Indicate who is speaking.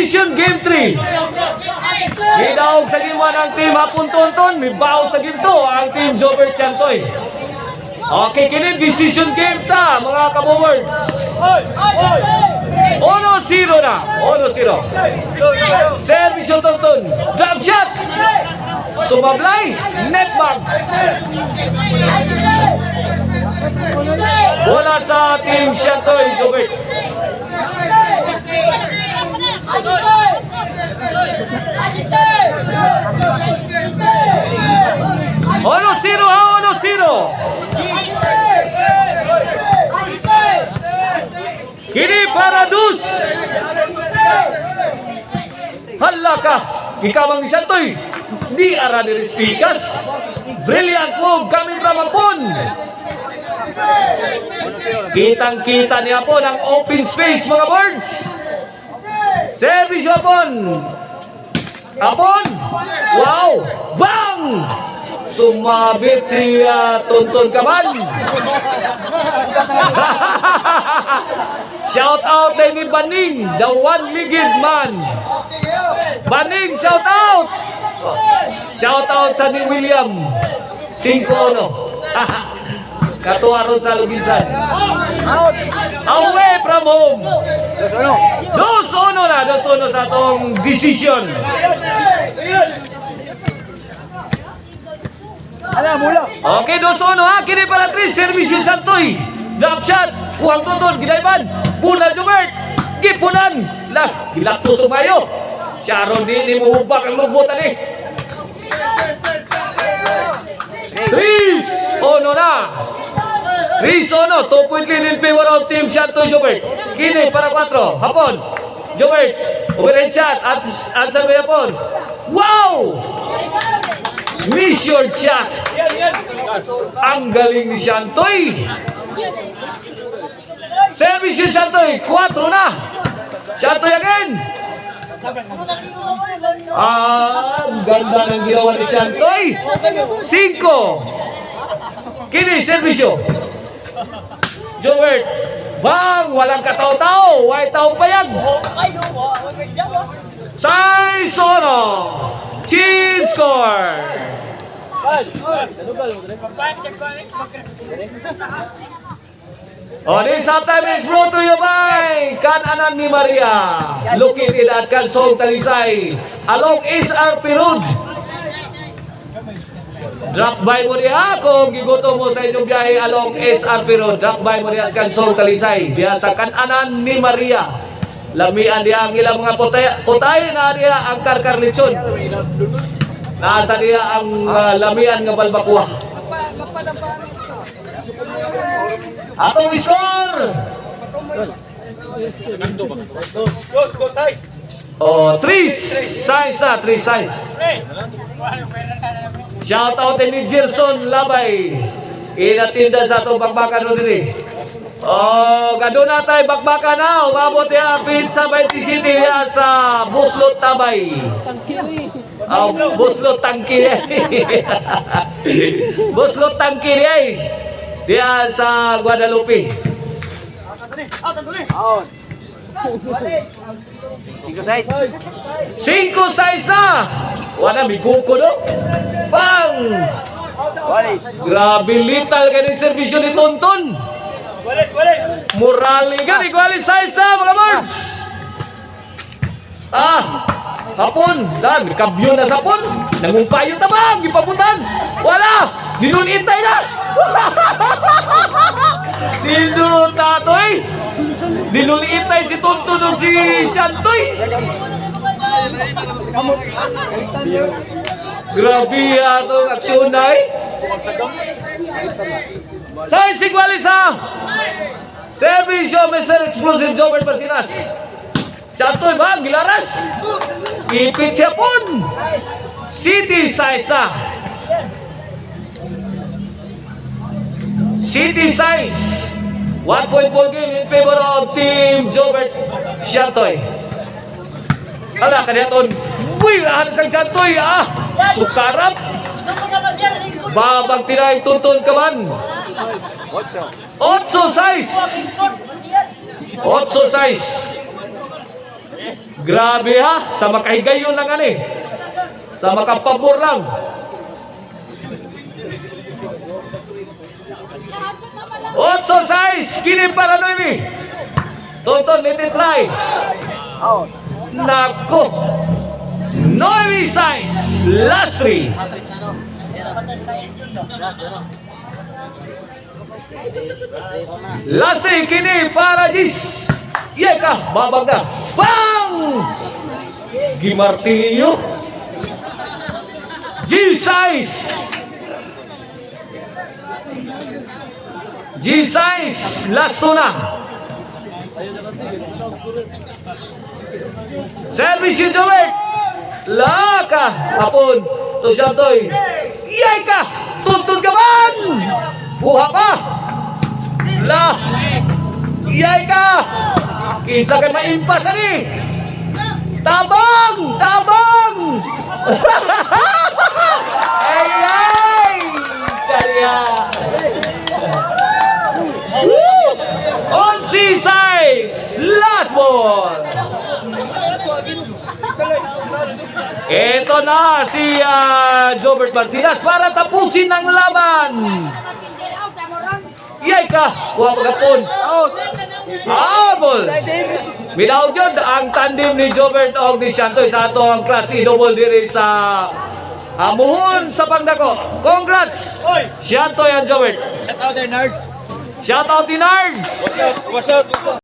Speaker 1: Decision Game 3. Hinaog sa game 1 ang team Hapon Tonton. May baw sa game 2 ang team Jobert Chantoy. Okay, kini decision game ta, mga kabowards. 1-0 na. 1-0. Servisyo Tonton. Drop shot. Sumablay. Netbag. Bola sa team Chantoy Jobert. 1-0. Kini para Dus. Hala ka. Ikaw ang Chantoy. Di ara ni Respikas. Brilliant move kami Ramapon. Kitang-kita niya po ng open space mga birds. Service Apon. Apon. Wow. Bang! Sumabit si Tonton Kaban. Shout out kay ni Baning, the one-legged man. Baning, shout out. Shout out sa ni William. 5-1. Katuaron sa Lugisan. Away from home. 2-1 na. 2-1 sa atong decision. Okay, 2-1 ha. Kini para 3. Servisyo Chantoy. Drop shot. Kuhang Tonton. Ginaiban. Puna Jobert. Gipunan. Lah. Gilakto sumayo. Sharon di mo hubak ang magbutan eh. 3-1 na. 3-1. 2 point lead in favor of team Chantoy Jobert. Kini para 4. Hapon. Jobert. Overhead shot. At sa Hapon. Wow! Mission shot. Ang galing ni Chantoy. Service ni Chantoy. 4 na. Chantoy again. Ang ganda ng ginawa ni Chantoy. 5. Kini servisyo. Jobert. Bang! Walang kataw-taw. Way tao payag. 6-1. Team score. This halftime is brought to you by Kan-Anan ni Maria, located at Kansong Talisay, along SRP Road. Drop by mo diha kung gigutom mo sa inyong biyahe along SRP Road. Drop by mo diha sa Kansong Talisay, diha sa Kan-Anan ni Maria. Lamian diha ang ilang mga putay na diha ang karkar lechon. Nasa diha ang lamian nga balbakuha. Atong score. 3-6 na, 3-6. Shout out ni Gerson Labay. Inatinda sa atong bakbakan no diri. Gado na tayo bakbakan na. Umabot yan sa 20 City yan sa Buslot Tabay. Buslot Tangkiri. Buslot Tangkiri. Diyan sa Guadalupe. 5-6 na. Wala, may kuko no? Bang! Grabe lital ka ng servisyo ni Tonton. Murali ka, iguali size na mga birds. Hapon, dan, kabyo na sa hapon. Nangumpayo tabang, ipabutan. Wala, dinunitay na. Dinunitay. Dinunitay si Tonton nun si Chantoy. Grabe atong aksyon na eh. Sa Sigwalisa, servisyo Mr. Explosive Jobert Basinas. Chantoy ba? Gilaras. Ipit siya pun. City size na. City size. 1 point ball game in favor of team Jobert Chantoy. Hala, kaniyaton. Uy, rahan sa Chantoy. Sukarap. Babang tinay Tonton Kaban. 8 size. Grabe ha, sa makahigayon lang ani. Sa makapabor lang. Otso size, kini para Noemi. Tonton, let it fly. Nako. Noemi size, last three. Last three, kini para Jis. Yeka, babag na. Bang! Gimartilyo. G-size. G-size. Last two na. Service yung Joey. Laka. Hapon. Tusyatoy. Iyay ka. Tuntun ka man. Buha pa. La. Iyay ka. Kinsa kay maimpas ani. Tabang! Tabang! Ay ay! Kaya. On size! Last ball! Ito na si Jobert Marcinas para tapusin ang laban. Iyay ka! Kuha pagkapon. Ball! Minaw yun ang tandem ni Jobert og ni Shantoy sa ato ang klase double diri sa Muhon sa Pangdako. Congrats! Shantoy and Jobert.
Speaker 2: Shout out there, nerds.
Speaker 1: Shout out the nerds!
Speaker 2: What's up?